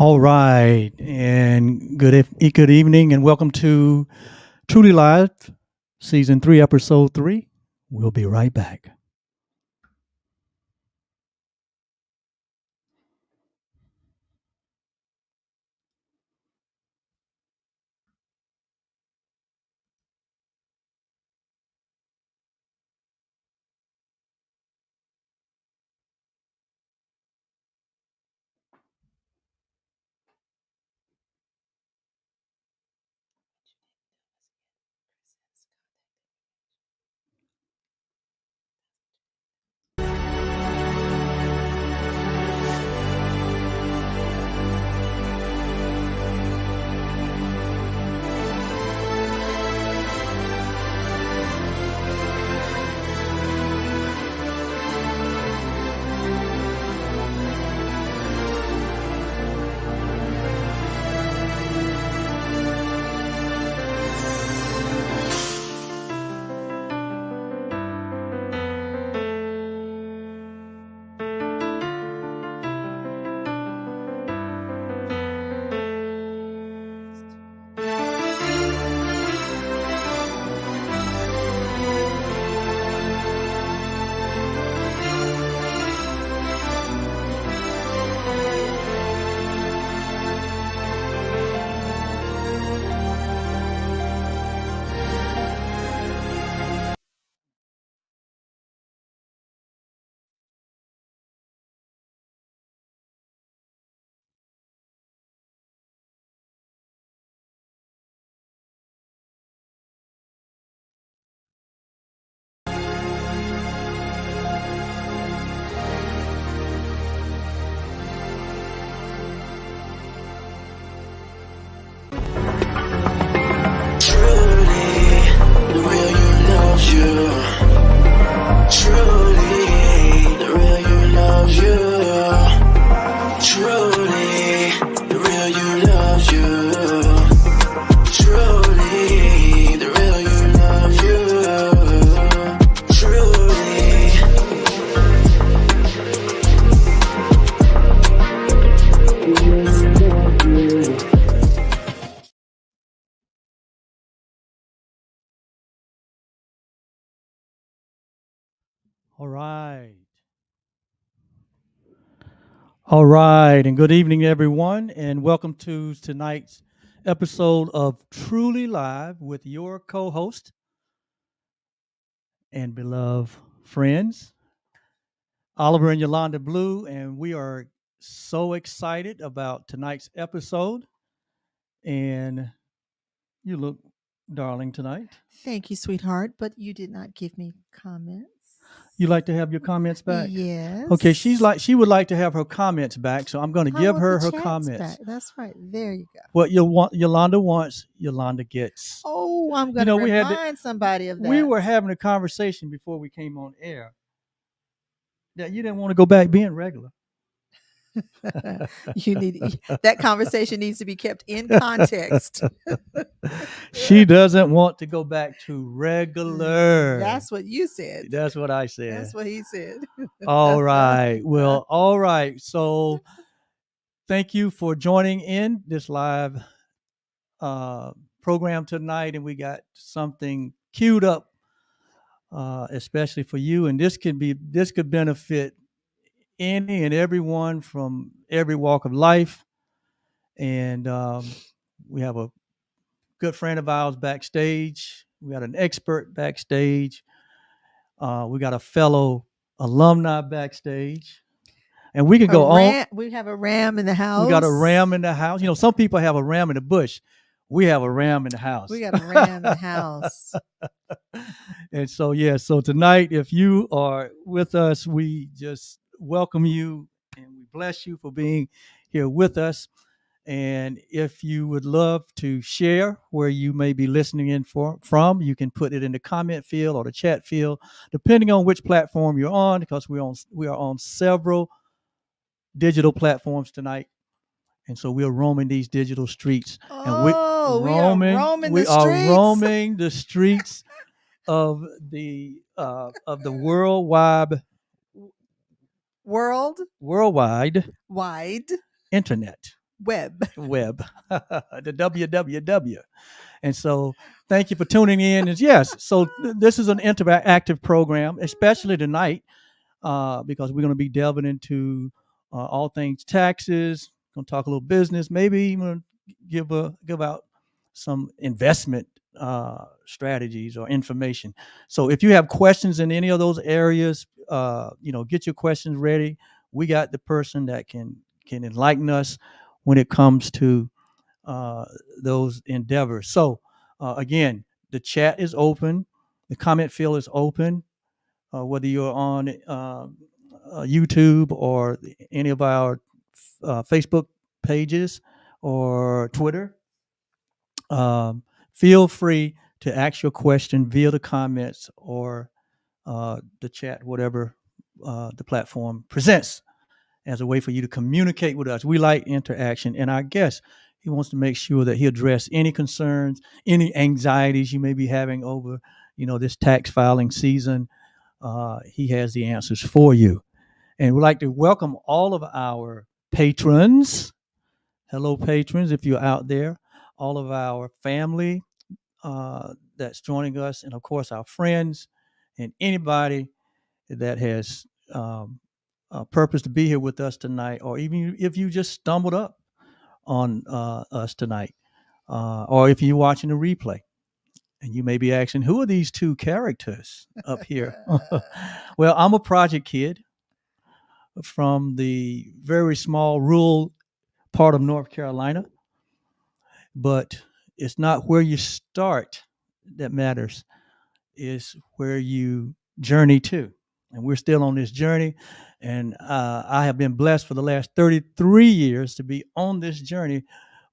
All right, and good evening, and welcome to Truly Live, Season 3, Episode 3. We'll be right back. All right. All right, and good evening, everyone, and welcome to tonight's episode of Truly Live with your co host and beloved friends, Oliver and Yolanda Blue, and we are so excited about tonight's episode. And you look darling tonight. Thank you, sweetheart, but you did not give me comments. You like to have your comments back? Yes. Okay, she would like to have her comments back, so I'm going to How give about her the her chats comments. back? That's right. There you go. What Yolanda wants, Yolanda gets. Oh, I'm going to we had remind somebody of that. We were having a conversation before we came on air that you didn't want to go back being regular. You need that conversation needs to be kept in context. She doesn't want to go back to regular. That's what you said. That's what I said. That's what he said. All right. Well, all right. So thank you for joining in this live program tonight. And we got something queued up, especially for you. And this could benefit any and everyone from every walk of life. And we have a good friend of ours backstage. We got an expert backstage. We got a fellow alumni backstage. And we can go on. We have a ram in the house. We got a ram in the house. Some people have a ram in the bush. We have a ram in the house. We got a ram in the house. And so tonight, if you are with us, we just welcome you and we bless you for being here with us. And if you would love to share where you may be listening in from, you can put it in the comment field or the chat field, depending on which platform you're on, because we are on several digital platforms tonight. And so we're roaming these digital streets. We are roaming the streets of the worldwide internet. Web. web, the www. And so thank you for tuning in. And yes, so this is an interactive program, especially tonight, because we're going to be delving into all things taxes. Going to talk a little business, maybe even give out some investment strategies or information. So if you have questions in any of those areas, get your questions ready. We got the person that can enlighten us when it comes to uh, those endeavors. So again, the chat is open, the comment field is open, whether you're on YouTube or any of our Facebook pages or Twitter. Feel free to ask your question via the comments or the chat, whatever the platform presents as a way for you to communicate with us. We like interaction, and our guest, he wants to make sure that he address any concerns, any anxieties you may be having over, this tax filing season. He has the answers for you. And we'd like to welcome all of our patrons. Hello, patrons, if you're out there. All of our family that's joining us, and of course, our friends, and anybody that has a purpose to be here with us tonight, or even if you just stumbled up on us tonight, or if you're watching the replay. And you may be asking, who are these two characters up here? Well, I'm a project kid from the very small rural part of North Carolina, but it's not where you start that matters, it's where you journey to. And we're still on this journey. And I have been blessed for the last 33 years to be on this journey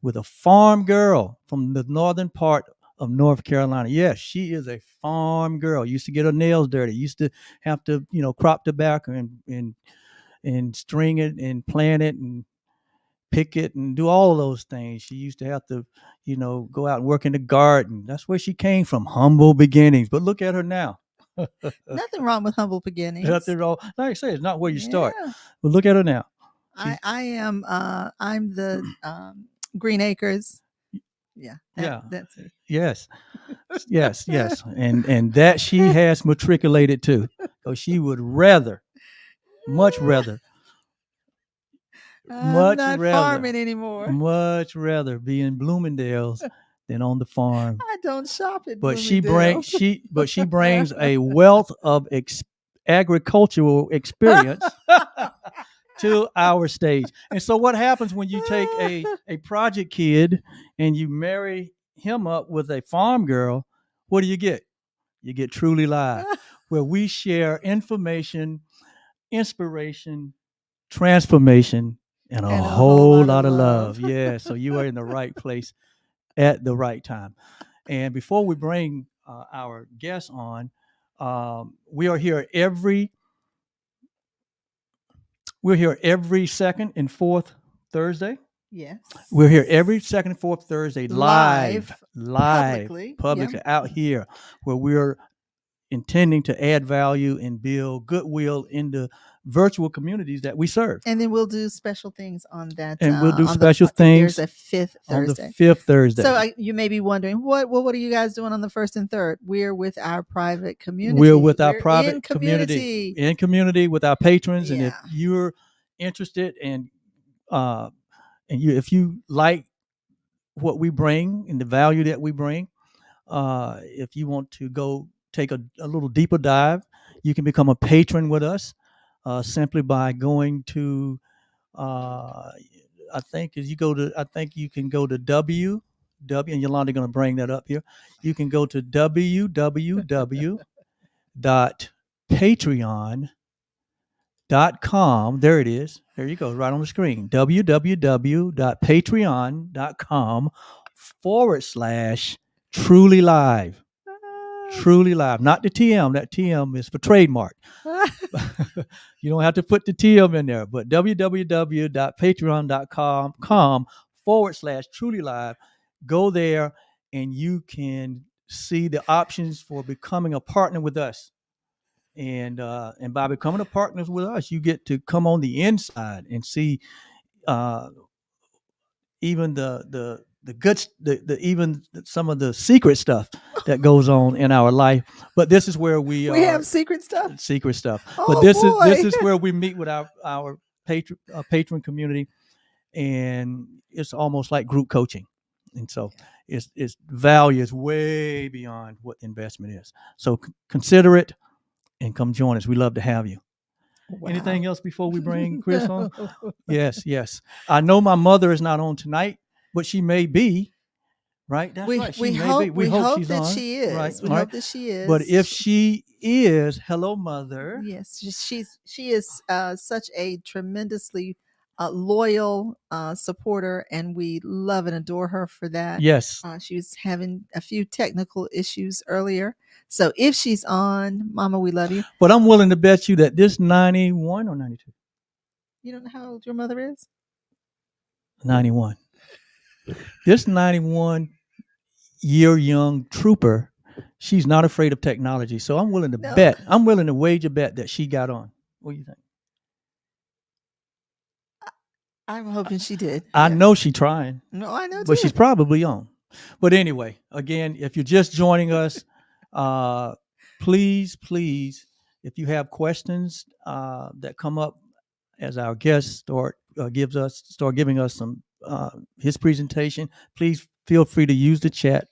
with a farm girl from the northern part of North Carolina. Yes, she is a farm girl. Used to get her nails dirty. Used to have to, crop tobacco and string it and plant it and pick it and do all of those things. She used to have to, go out and work in the garden. That's where she came from, humble beginnings. But look at her now. Nothing wrong with humble beginnings. Nothing wrong. Like I say, it's not where you start. Yeah. But look at her now. I am. I'm the Green Acres. Yeah. That's it. Yes. Yes. And that she has matriculated to. So she would much rather I'm not farming anymore. Much rather be in Bloomingdale's than on the farm. I don't shop at But Bloomingdale's. she brings a wealth of agricultural experience to our stage. And so what happens when you take a project kid and you marry him up with a farm girl? What do you get? You get Truly Live, where we share information, inspiration, transformation, and a whole lot of love. Yeah, so you are in the right place at the right time. And before we bring our guests on, we are here we're here every second and fourth Thursday. Yes. We're here every second and fourth Thursday live publicly out here, where we're intending to add value and build goodwill in the virtual communities that we serve. And then we'll do special things on that. And we'll do special things. There's a fifth Thursday. On the fifth Thursday. So you may be wondering, what are you guys doing on the first and third? We're with our private community. We're with our private community. In community with our patrons. Yeah. And if you're interested in if you like what we bring and the value that we bring, if you want to go take a little deeper dive, you can become a patron with us simply by going to I think you can go to W and Yolanda going to bring that up here. You can go to www.patreon.com. There it is. There you go, right on the screen. www.patreon.com/Truly Live. Truly Live, not the TM. That TM is for trademark. You don't have to put the TM in there, but www.patreon.com/Truly Live. Go there and you can see the options for becoming a partner with us. And by becoming a partner with us, you get to come on the inside and see even the good the even some of the secret stuff that goes on in our life. But this is where we We are have secret stuff. secret stuff. But Oh this boy. is where we meet with our patron community, and it's almost like group coaching. And so its value is way beyond what investment is. So consider it and come join us. We love to have you. Wow. Anything else before we bring Chris on? No. Yes, yes. I know my mother is not on tonight, but she may be. Right, that's right. She may be. We hope she's that on. she is. Right, We all right. hope that she is. But if she is, hello, mother. Yes, she is such a tremendously loyal supporter, and we love and adore her for that. Yes. She was having a few technical issues earlier, so if she's on, Mama, we love you. But I'm willing to bet you that this 91 or 92? You don't know how old your mother is? 91. This 91-year young trooper, she's not afraid of technology. So I'm willing to bet. I'm willing to wager a bet that she got on. What do you think? I'm hoping she did. I know she's trying. No, I know, but she's probably on. But anyway, again, if you're just joining us, please, if you have questions that come up as our guest start giving us some his presentation, please feel free to use the chat,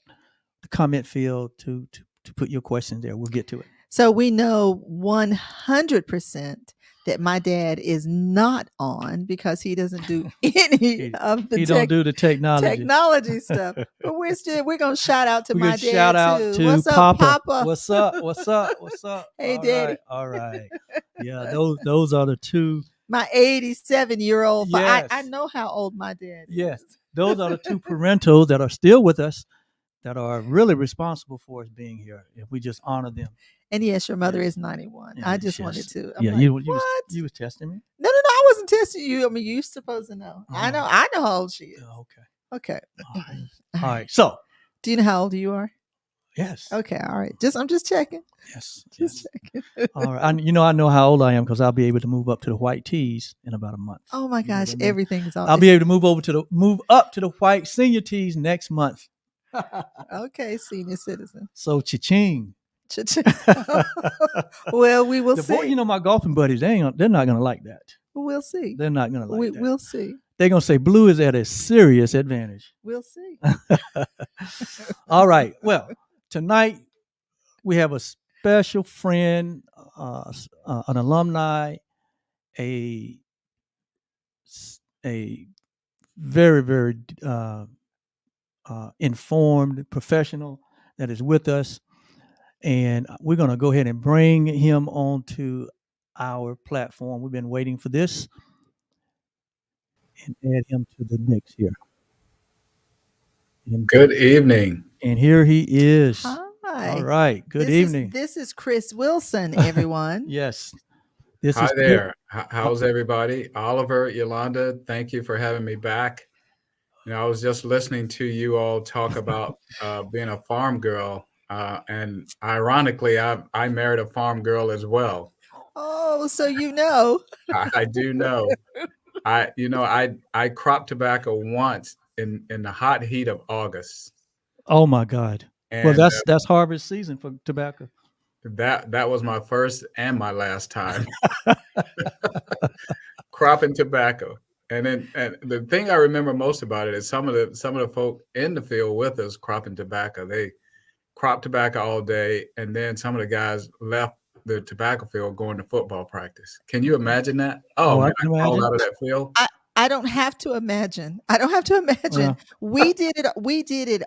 the comment field to put your questions there. We'll get to it. So we know 100% that my dad is not on because he doesn't do any of the don't do the technology stuff. But we're gonna shout out to my dad shout out too. to What's Papa. up, Papa? What's up? What's up? What's up? Hey, all Daddy. Right, all right. Yeah, those are the two. My 87-year-old. Yes. I know how old my dad is. Yes, those are the two parentals that are still with us, that are really responsible for us being here. If we just honor them. And yes, your mother is 91. I just wanted to. I'm yeah, like, you what? was testing me. No, I wasn't testing you. I mean, you're supposed to know. I know how old she is. Okay. All right. So, do you know how old you are? Yes. Okay. All right. I'm just checking. Yes. Just checking. All right. I know how old I am because I'll be able to move up to the white tees in about a month. Oh my gosh, everything's all. I'll be able to move up to the white senior tees next month. Okay, senior citizen. So cha-ching. Well, we will see. Boy, my golfing buddies, they're not gonna like that. We'll see. They're not gonna like that. We'll see. They're gonna say Blue is at a serious advantage. We'll see. All right. Well, tonight we have a special friend, an alumni, a very, very informed professional that is with us. And we're going to go ahead and bring him onto our platform. We've been waiting for this, and add him to the mix here. Good evening. And here he is. Hi. All right. Good evening. This is Chris Wilson, everyone. Yes. Hi there. How's everybody? Oliver, Yolanda, thank you for having me back. I was just listening to you all talk about being a farm girl. And ironically, I married a farm girl as well. Oh, so you know. I do know. I cropped tobacco once in the hot heat of August. Oh my God. And, well, that's harvest season for tobacco. That was my first and my last time cropping tobacco. And the thing I remember most about it is some of the folk in the field with us cropping tobacco. They cropped tobacco all day, and then some of the guys left the tobacco field going to football practice. Can you imagine that? Oh man, I crawled out of that field. I don't have to imagine. Yeah. We did it all. We did it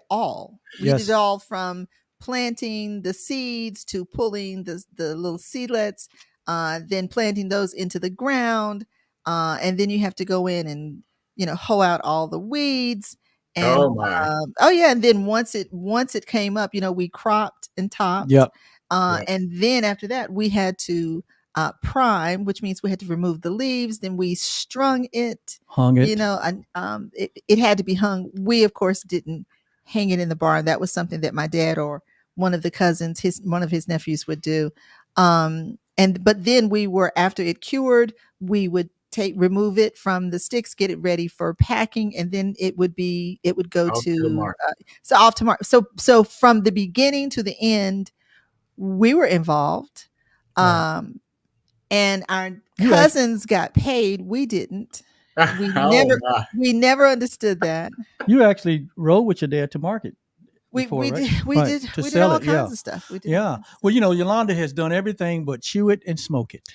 all, from planting the seeds to pulling the little seedlets, then planting those into the ground, and then you have to go in and hoe out all the weeds. And and then once it came up, we cropped and topped. Yep. And then after that, we had to prime, which means we had to remove the leaves. Then we hung it. And it had to be hung. We of course didn't hang it in the barn. That was something that my dad or one of the cousins, one of his nephews, would do. But then after it cured, we would remove it from the sticks, get it ready for packing, and then it would go Off to the to market. so off to market. So from the beginning to the end, we were involved. Right. And our You cousins got paid. We didn't. We Oh never my. we never understood that. You actually rode with your dad to market before, right? We Right, did to we did sell all it, yeah. kinds of stuff. We did all Yeah. kinds of stuff. Well, Yolanda has done everything but chew it and smoke it.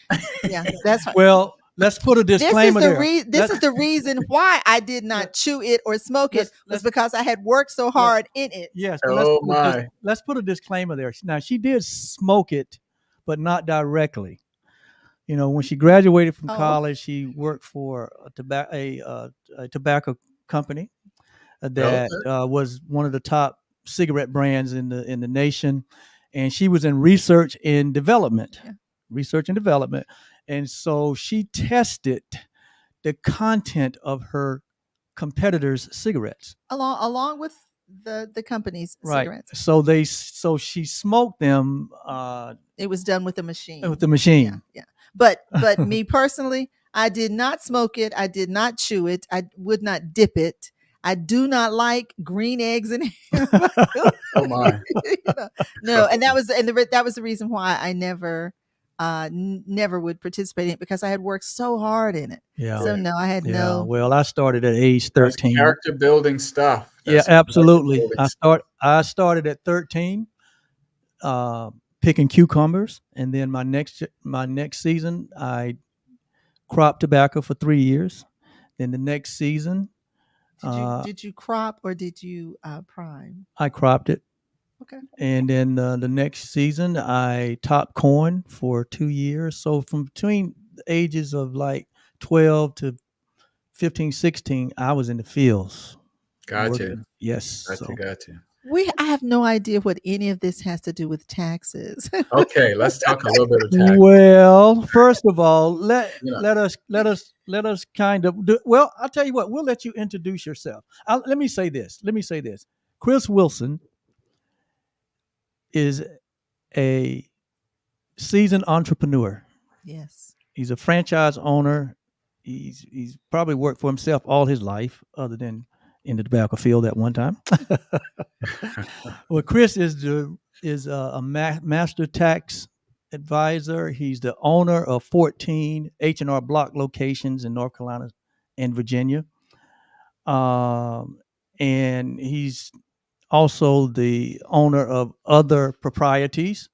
Yeah, that's right. Well, let's put a disclaimer there. This is the reason why I did not chew it or smoke it, was because I had worked so hard in it. Yes, but Oh my. let's put a disclaimer there. Now, she did smoke it, but not directly. When she graduated from Oh. college, she worked for a tobacco company that was one of the top cigarette brands in the nation, and she was in research and development. Yeah. Research and development, and so she tested the content of her competitors' cigarettes. Along with the company's Right. cigarettes. So she smoked them. It was done with a machine. With the machine. Yeah. But me personally, I did not smoke it. I did not chew it. I would not dip it. I do not like green eggs and Oh my. No, and that was the reason why I never never would participate in it, because I had worked so hard in it. Yeah. So no, I had no. Well, I started at age 13. That's character building stuff. Yeah, absolutely. I started at 13, picking cucumbers, and then my next season I cropped tobacco for 3 years. Then the next season, Did you crop or did you prime? I cropped it. Okay. And then the next season, I topped corn for 2 years. So from between the ages of like 12 to 15, 16, I was in the fields. Gotcha. Yes. Gotcha. I have no idea what any of this has to do with taxes. Okay, let's talk a little bit of tax. Well, first of all, let us kind of do, well, I'll tell you what, we'll let you introduce yourself. Let me say this. Chris Wilson is a seasoned entrepreneur. Yes. He's a franchise owner. He's probably worked for himself all his life, other than in the tobacco field at one time. Well, Chris is a master tax advisor. He's the owner of 14 H&R Block locations in North Carolina and Virginia. And he's also the owner of other properties.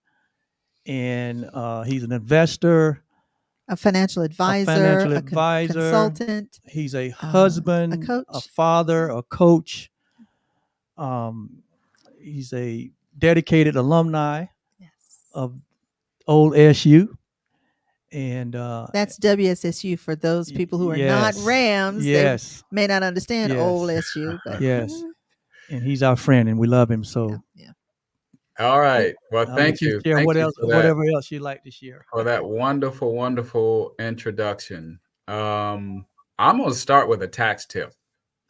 And he's an investor, a financial advisor, consultant. He's a husband, a coach, a father, a coach. He's a dedicated alumni of old SU. And that's WSSU for those people who are not Rams. Yes. They may not understand old SU. But yes. And he's our friend and we love him. So yeah. All right. Well, thank you. Share thank you whatever else you'd like to share. For that wonderful, wonderful introduction. I'm going to start with a tax tip.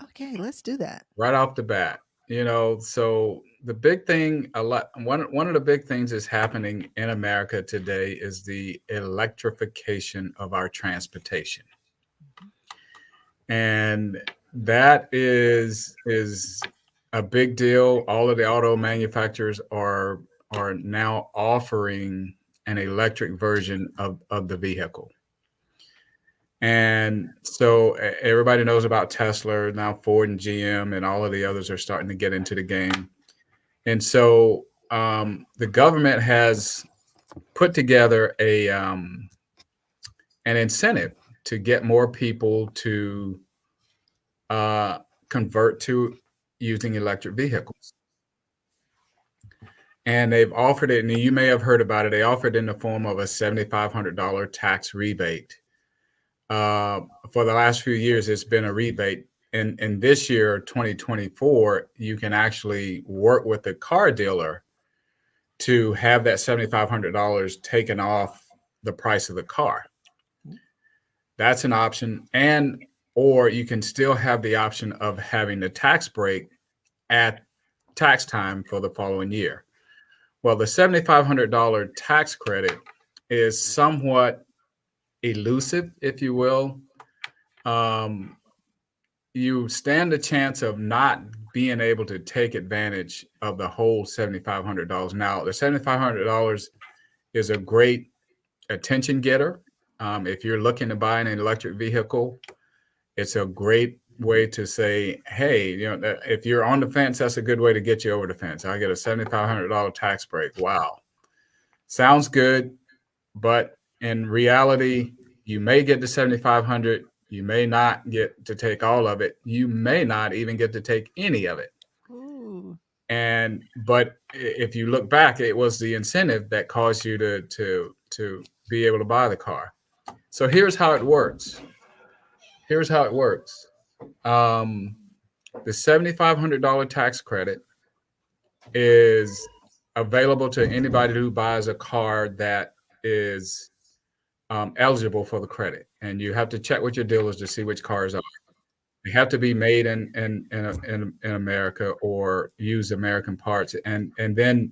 Okay, let's do that. Right off the bat. So the big thing, one of the big things that's happening in America today is the electrification of our transportation. And that is a big deal. All of the auto manufacturers are now offering an electric version of the vehicle. And so everybody knows about Tesla. Now Ford and GM and all of the others are starting to get into the game. And so the government has put together an incentive to get more people to convert to using electric vehicles. And they've offered it, and you may have heard about it. They offered it in the form of a $7,500 tax rebate. For the last few years, it's been a rebate. And this year, 2024, you can actually work with the car dealer to have that $7,500 taken off the price of the car. That's an option. Or you can still have the option of having the tax break at tax time for the following year. Well, the $7,500 tax credit is somewhat elusive, if you will. you stand a chance of not being able to take advantage of the whole $7,500. Now, the $7,500 is a great attention getter. If you're looking to buy an electric vehicle, it's a great way to say, hey, if you're on the fence, that's a good way to get you over the fence. I get a $7,500 tax break. Wow. Sounds good. But in reality, you may get the 7,500. You may not get to take all of it. You may not even get to take any of it. Ooh. But if you look back, it was the incentive that caused you to be able to buy the car. So here's how it works. The $7,500 tax credit is available to anybody who buys a car that is eligible for the credit, and you have to check with your dealers to see which cars are. They have to be made in America or use American parts, and then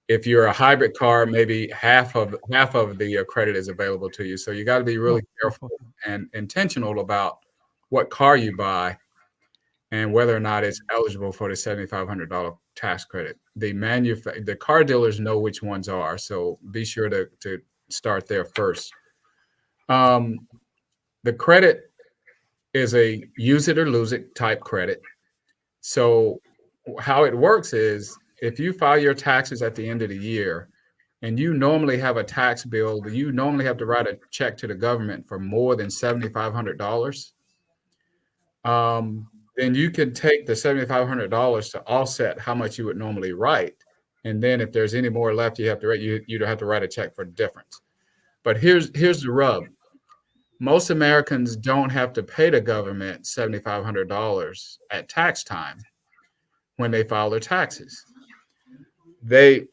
if you're a hybrid car, maybe half of the credit is available to you. So you got to be really careful and intentional about what car you buy and whether or not it's eligible for the $7,500 tax credit. The car dealers know which ones are, so be sure to start there first. The credit is a use it or lose it type credit. So how it works is if you file your taxes at the end of the year and you normally have a tax bill, you normally have to write a check to the government for more than $7,500. Then you can take the $7,500 to offset how much you would normally write. And then if there's any more left, you have to write, you don't have to write a check for the difference. But here's the rub. Most Americans don't have to pay the government $7,500 at tax time when they file their taxes. A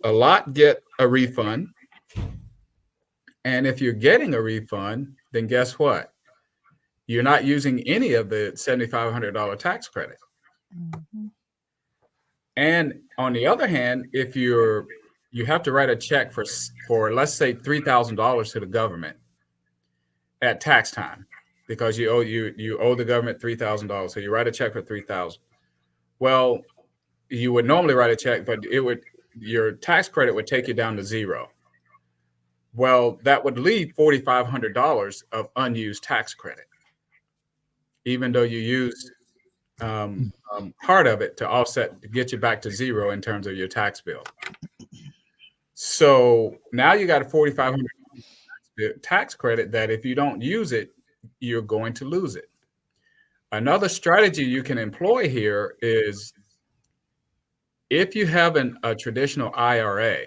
lot get a refund. And if you're getting a refund, then guess what? You're not using any of the $7,500 tax credit. Mm-hmm. And on the other hand, if you have to write a check for let's say $3,000 to the government at tax time, because you owe the government $3,000. So you write a check for $3,000. Well, you would normally write a check, but your tax credit would take you down to zero. Well, that would leave $4,500 of unused tax credit, even though you used part of it to offset to get you back to zero in terms of your tax bill. So now you got a $4,500 tax credit that if you don't use it, you're going to lose it. Another strategy you can employ here is if you have a traditional IRA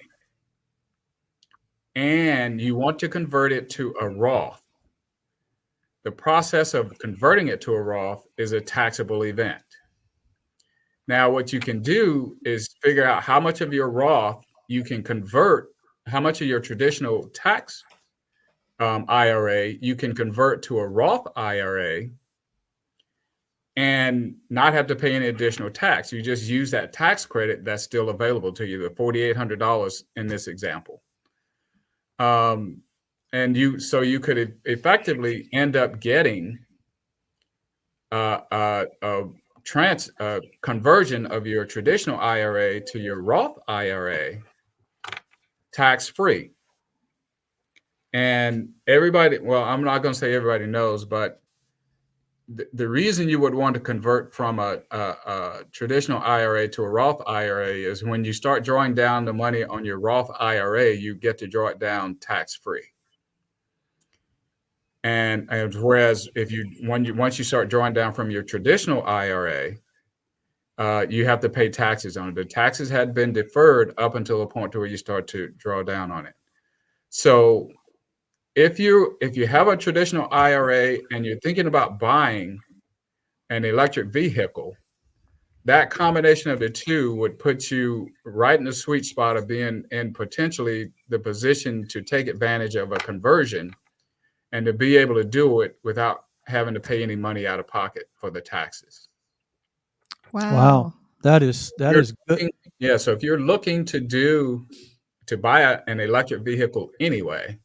and you want to convert it to a Roth, the process of converting it to a Roth is a taxable event. Now, what you can do is figure out how much of your Roth you can convert, how much of your traditional tax IRA you can convert to a Roth IRA and not have to pay any additional tax. You just use that tax credit that's still available to you, the $4,800 in this example. And you could effectively end up getting a conversion of your traditional IRA to your Roth IRA tax-free. And everybody, well, I'm not going to say everybody knows, but the reason you would want to convert from a traditional IRA to a Roth IRA is when you start drawing down the money on your Roth IRA, you get to draw it down tax-free. And whereas once you start drawing down from your traditional IRA, you have to pay taxes on it. The taxes had been deferred up until the point to where you start to draw down on it. So if you have a traditional IRA and you're thinking about buying an electric vehicle, that combination of the two would put you right in the sweet spot of being in potentially the position to take advantage of a conversion and to be able to do it without having to pay any money out of pocket for the taxes. Wow. That is good. Yeah. So if you're looking to buy an electric vehicle anyway,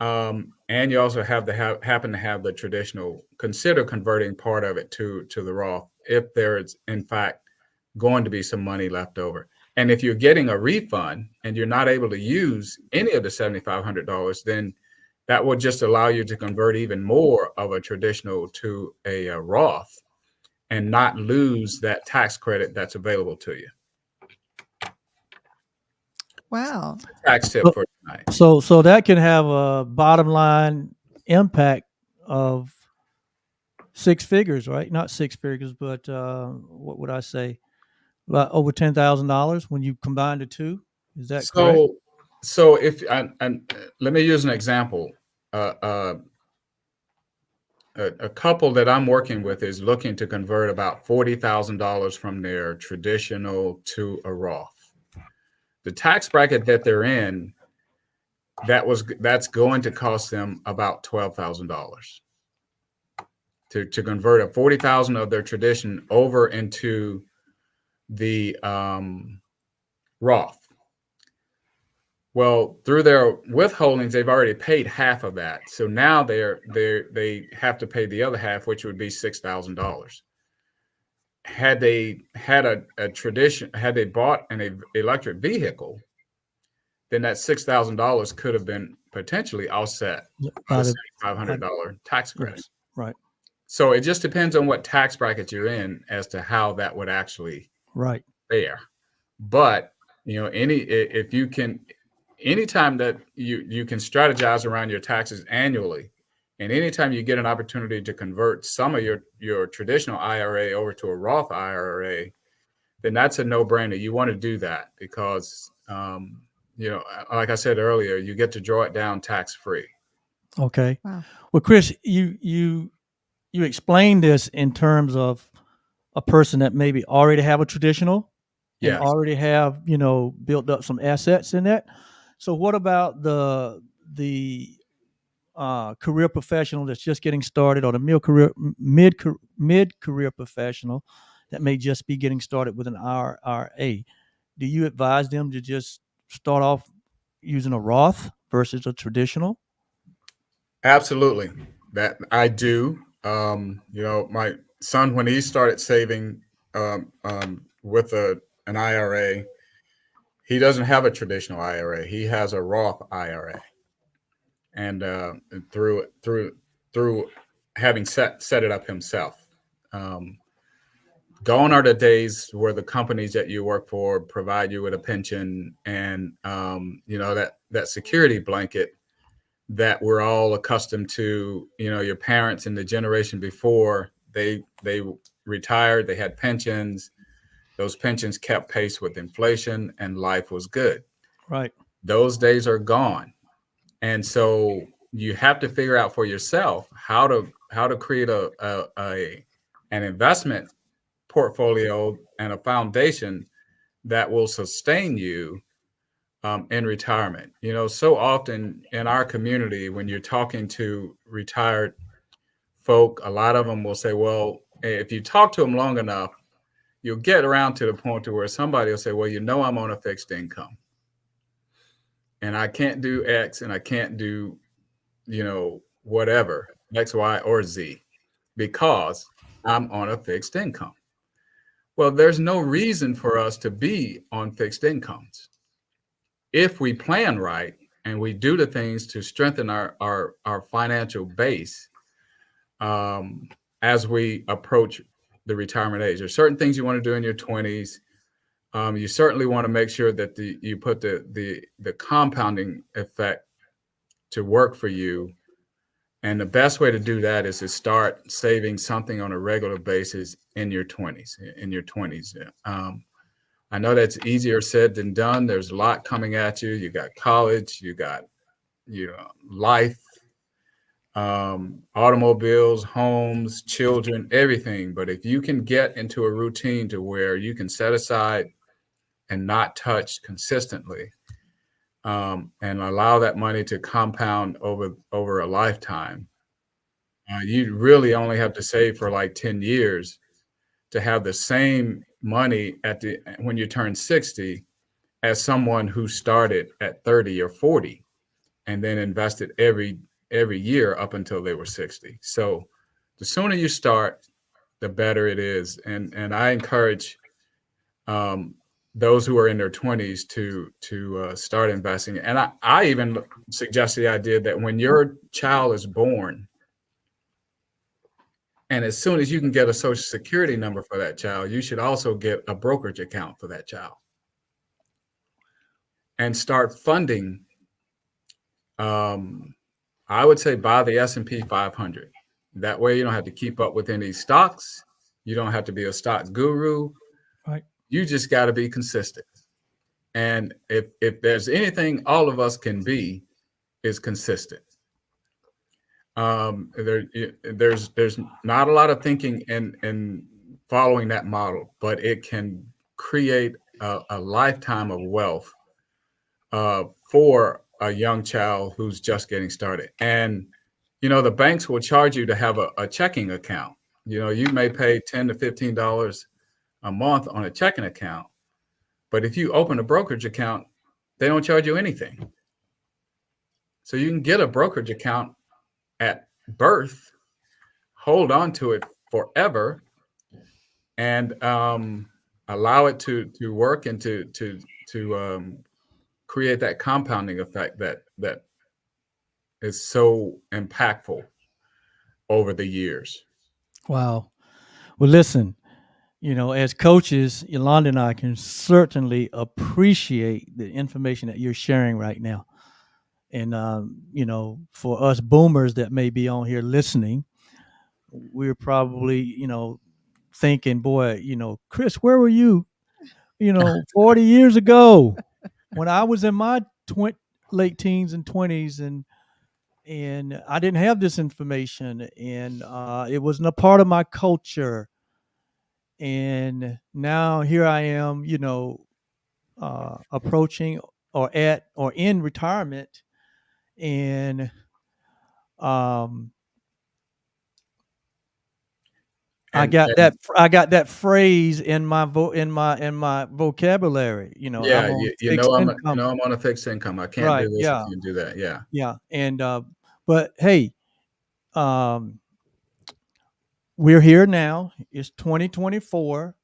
And you also have to happen to have the traditional, consider converting part of it to the Roth if there is in fact going to be some money left over. And if you're getting a refund and you're not able to use any of the $7,500, then that will just allow you to convert even more of a traditional to a Roth and not lose that tax credit that's available to you. Wow. Tax tip for tonight. So that can have a bottom line impact of six figures, right? Not six figures, but what would I say? About over $10,000 when you combine the two. Is that correct? So if and let me use an example. Uh, uh, a couple that I'm working with is looking to convert about $40,000 from their traditional to a Roth. The tax bracket that they're in, that's going to cost them about $12,000 to convert a 40,000 of their tradition over into the Roth. Well, through their withholdings, they've already paid half of that. So now they have to pay the other half, which would be $6,000. Had they had a tradition, had they bought an electric vehicle, then that $6,000 could have been potentially offset by the $7,500 tax credit. Yes, right. So it just depends on what tax bracket you're in as to how that would actually fare. But if you can, anytime that you can strategize around your taxes annually, and anytime you get an opportunity to convert some of your traditional IRA over to a Roth IRA, then that's a no-brainer. You want to do that because, like I said earlier, you get to draw it down tax-free. Okay. Wow. Well, Chris, you explained this in terms of a person that maybe already have a traditional and already have, built up some assets in that. So what about the career professional that's just getting started, or the mid career professional that may just be getting started with an IRA? Do you advise them to just start off using a Roth versus a traditional? Absolutely, that I do. My son, when he started saving with an IRA, he doesn't have a traditional IRA. He has a Roth IRA, and through having set it up himself. Gone are the days where the companies that you work for provide you with a pension and that security blanket that we're all accustomed to. Your parents and the generation before, they retired, they had pensions. Those pensions kept pace with inflation and life was good. Right. Those days are gone. And so you have to figure out for yourself how to create an investment portfolio and a foundation that will sustain you in retirement. So often in our community, when you're talking to retired folk, a lot of them will say, well, if you talk to them long enough, you'll get around to the point to where somebody will say, well, I'm on a fixed income and I can't do X and I can't do, whatever, X, Y, or Z, because I'm on a fixed income. Well, there's no reason for us to be on fixed incomes. If we plan right and we do the things to strengthen our financial base as we approach the retirement age. There's certain things you want to do in your 20s. You certainly want to make sure that you put the compounding effect to work for you. And the best way to do that is to start saving something on a regular basis in your 20s. I know that's easier said than done. There's a lot coming at you. You got college, you got life, automobiles, homes, children, everything. But if you can get into a routine to where you can set aside and not touch consistently, and allow that money to compound over a lifetime, you really only have to save for like 10 years to have the same money when you turn 60 as someone who started at 30 or 40. and then invested every year up until they were 60. So the sooner you start, the better it is. And I encourage um, those who are in their 20s to start investing. And I even suggest the idea that when your child is born, and as soon as you can get a social security number for that child, you should also get a brokerage account for that child and start funding. Um, I would say buy the S&P 500. That way you don't have to keep up with any stocks. You don't have to be a stock guru. Right. You just got to be consistent. And if there's anything all of us can be, is consistent. There's not a lot of thinking in following that model, but it can create a lifetime of wealth for a young child who's just getting started. And the banks will charge you to have a checking account. You may pay $10 to $15 a month on a checking account, but if you open a brokerage account, they don't charge you anything. So you can get a brokerage account at birth, hold on to it forever, and allow it to work and to create that compounding effect that is so impactful over the years. Wow. Well, listen, as coaches, Yolanda and I can certainly appreciate the information that you're sharing right now. And, for us boomers that may be on here listening, we're probably, thinking, boy, Chris, where were you, 40 years ago when I was in my late teens and 20s, and I didn't have this information, and it wasn't a part of my culture. And now here I am, approaching or in retirement, and um, I And, got and that phrase in my vocabulary. yeah, I'm on you fixed know income. I'm on a fixed income. I can't Right? do this if Yeah, you do that. Yeah. yeah. And but hey, um, we're here now. It's 2024.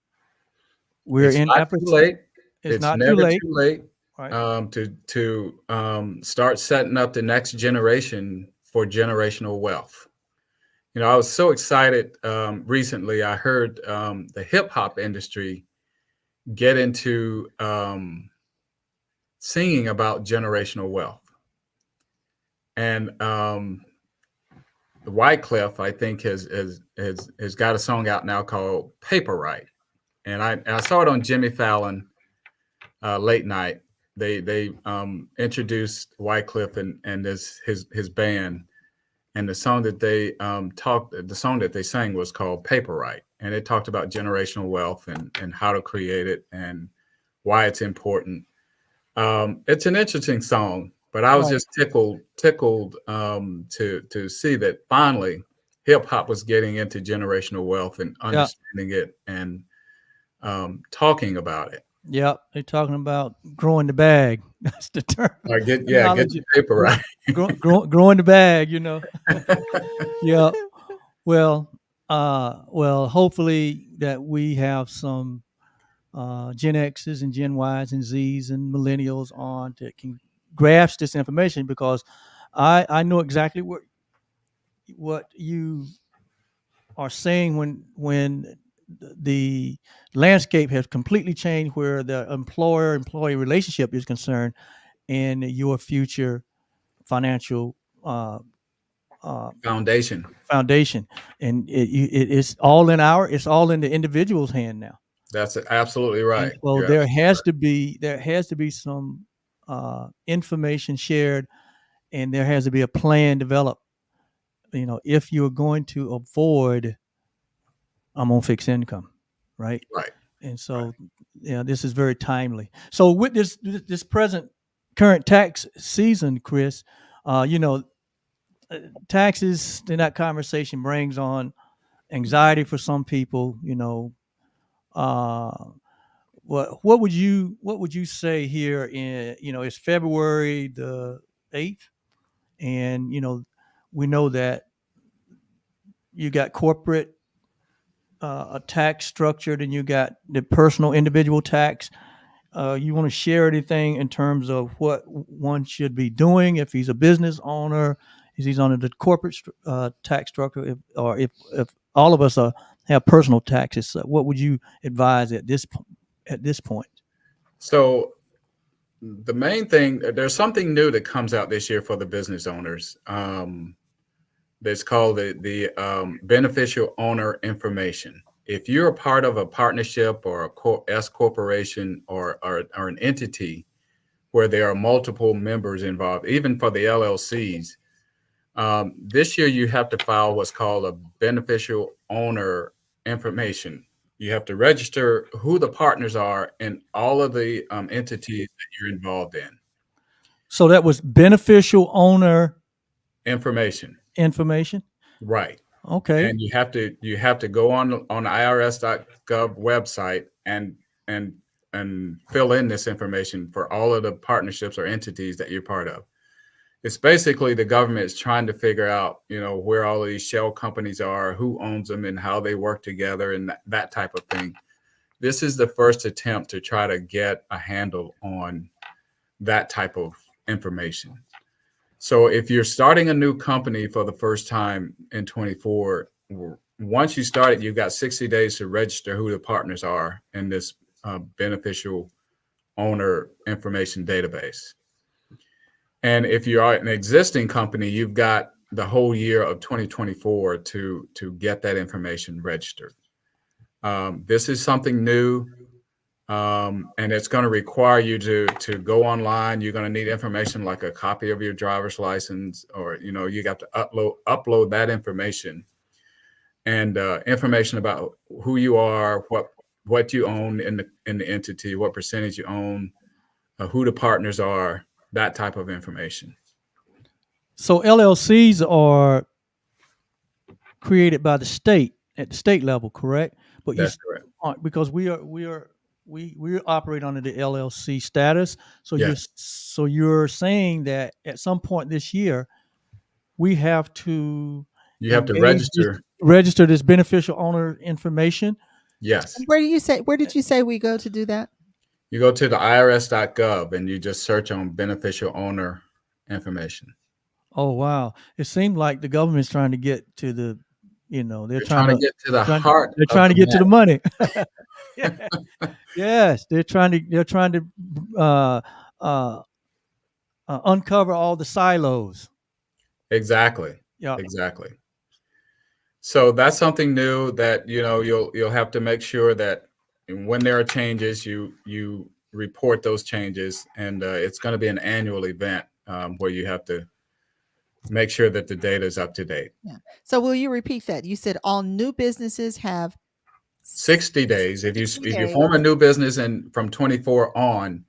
We're It's in not too episode. late. It's It's not too never late, too late right? to start setting up the next generation for generational wealth. I was so excited recently. I heard the hip hop industry get into singing about generational wealth, and Wycliffe, I think, has got a song out now called "Paper Right," and I saw it on Jimmy Fallon late night. They introduced Wycliffe and his band, and the song that the song that they sang was called "Paper Right," and it talked about generational wealth and how to create it and why it's important. It's an interesting song, but I was Right. just tickled to see that finally hip hop was getting into generational wealth and Yeah. understanding it and talking about it. Yeah. They're talking about growing the bag. That's the Get terminology. your paper Grow, right. growing the bag. Yeah. Well, hopefully that we have some Gen X's and Gen Y's and Z's and millennials on that can grasp this information, because I know exactly what you are saying when the landscape has completely changed, where the employer-employee relationship is concerned, and your future financial uh, uh, Foundation. foundation. And it's all in the individual's hand now. That's absolutely And right. so You're absolutely there has to be some information shared, and there has to be a plan developed. If you're going to avoid, I'm on fixed income, right? right. And Right. so, yeah, this is very timely. So with this present current tax season, Chris, uh, you know, taxes in that conversation brings on anxiety for some people. Uh, what would you say here in, it's February the 8th? and we know that you got corporate a tax structure, then you got the personal individual tax. You want to share anything in terms of what one should be doing if he's a business owner, if he's under the corporate tax structure, if all of us have personal taxes? What would you advise at this point? So the main thing, there's something new that comes out this year for the business owners. That's called the beneficial owner information. If you're a part of a partnership or a S corporation or an entity where there are multiple members involved, even for the LLCs, this year you have to file what's called a beneficial owner information. You have to register who the partners are in all of the entities that you're involved in. So that was beneficial owner information. Right. Okay. And you have to go on the IRS.gov website and fill in this information for all of the partnerships or entities that you're part of. It's basically the government is trying to figure out, where all of these shell companies are, who owns them, and how they work together, and that type of thing. This is the first attempt to try to get a handle on that type of information. So if you're starting a new company for the first time in 24, once you start it, you've got 60 days to register who the partners are in this beneficial owner information database. And if you are an existing company, you've got the whole year of 2024 to get that information registered. This is something new. And it's going to require you to go online. You're going to need information like a copy of your driver's license, or you got to upload that information, and information about who you are, what you own in the entity, what percentage you own, who the partners are, that type of information. So LLCs are created by the state at the state level, correct? But that's correct. Because we operate under the LLC status. So yes. You're saying that at some point this year, we have to register this beneficial owner information. Yes. Where did you say we go to do that? You go to the IRS.gov and you just search on beneficial owner information. Oh wow! It seemed like the government's trying to get to the, they're trying to get to the heart. They're trying to get to the money. Yeah. Yes, they're trying to uncover all the silos. Exactly. Yeah. Exactly. So that's something new that you'll have to make sure that when there are changes, you report those changes, and it's going to be an annual event where you have to make sure that the data is up to date. Yeah. So will you repeat that? You said all new businesses have 60 days. If you form a new business and from 24 on,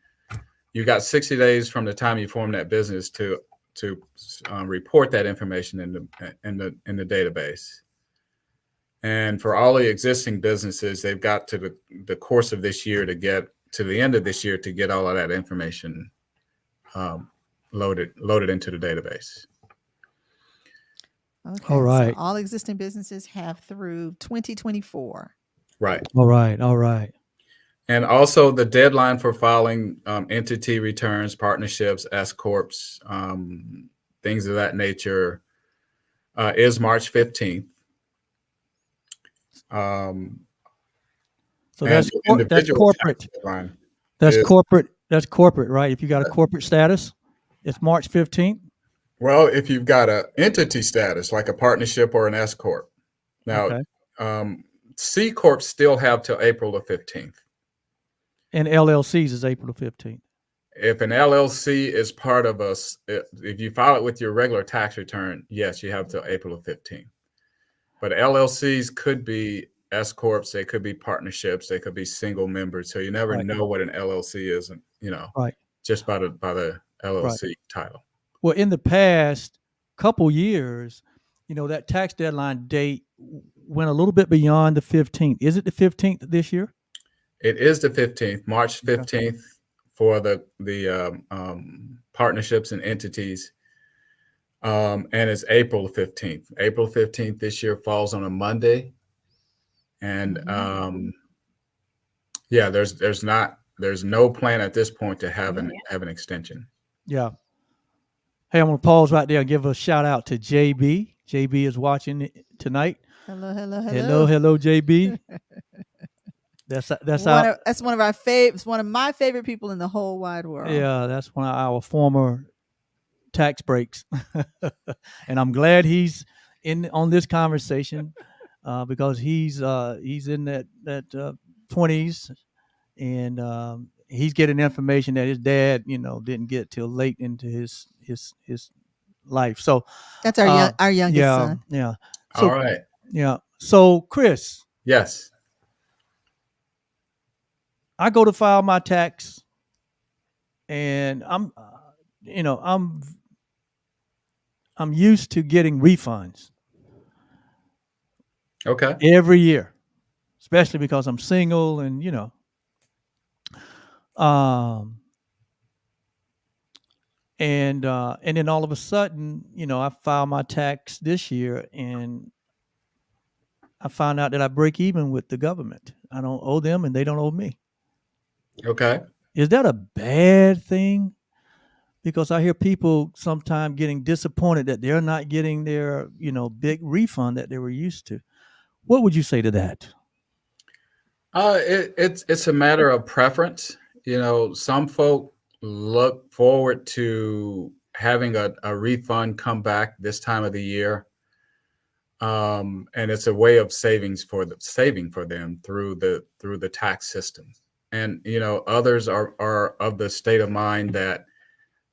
you got 60 days from the time you form that business to report that information in the database. And for all the existing businesses, they've got to the course of this year to get to the end of this year to get all of that information loaded into the database. Okay. All right. So all existing businesses have through 2024. Right. All right. And also the deadline for filing entity returns, partnerships, S corps, things of that nature is March 15th. So that's corporate. That's corporate, right? If you got a corporate status, it's March 15th. Well, if you've got an entity status like a partnership or an S corp. Now, C corps still have till April the 15th. And LLCs is April the 15th. If an LLC is part of us, if you file it with your regular tax return, yes, you have till April the 15th. But LLCs could be S corps, they could be partnerships, they could be single members. So you never know what an LLC is, just by the LLC title. Well, in the past couple years, that tax deadline date went a little bit beyond the 15th. Is it the 15th this year? It is the 15th, March 15th, for the partnerships and entities. And it's April 15th. April 15th this year falls on a Monday. And yeah, there's no plan at this point to have an extension. Yeah. Hey, I'm going to pause right there and give a shout out to JB. JB is watching tonight. Hello, hello, hello. Hello, hello, JB. That's one of our favorites. One of my favorite people in the whole wide world. Yeah, that's one of our former tax breaks, and I'm glad he's on this conversation because he's in that 20s, and he's getting information that his dad, didn't get till late into his life. So that's our youngest son. Yeah. So, all right. Yeah. So, Chris. Yes. I go to file my tax, and I'm used to getting refunds. Okay. Every year, especially because I'm single, and and then all of a sudden, I filed my tax this year, and I found out that I break even with the government. I don't owe them, and they don't owe me. Okay. Is that a bad thing? Because I hear people sometimes getting disappointed that they're not getting their, big refund that they were used to. What would you say to that? It's a matter of preference. Some folk look forward to having a refund come back this time of the year. And it's a way of saving for them through the tax system. And others are of the state of mind that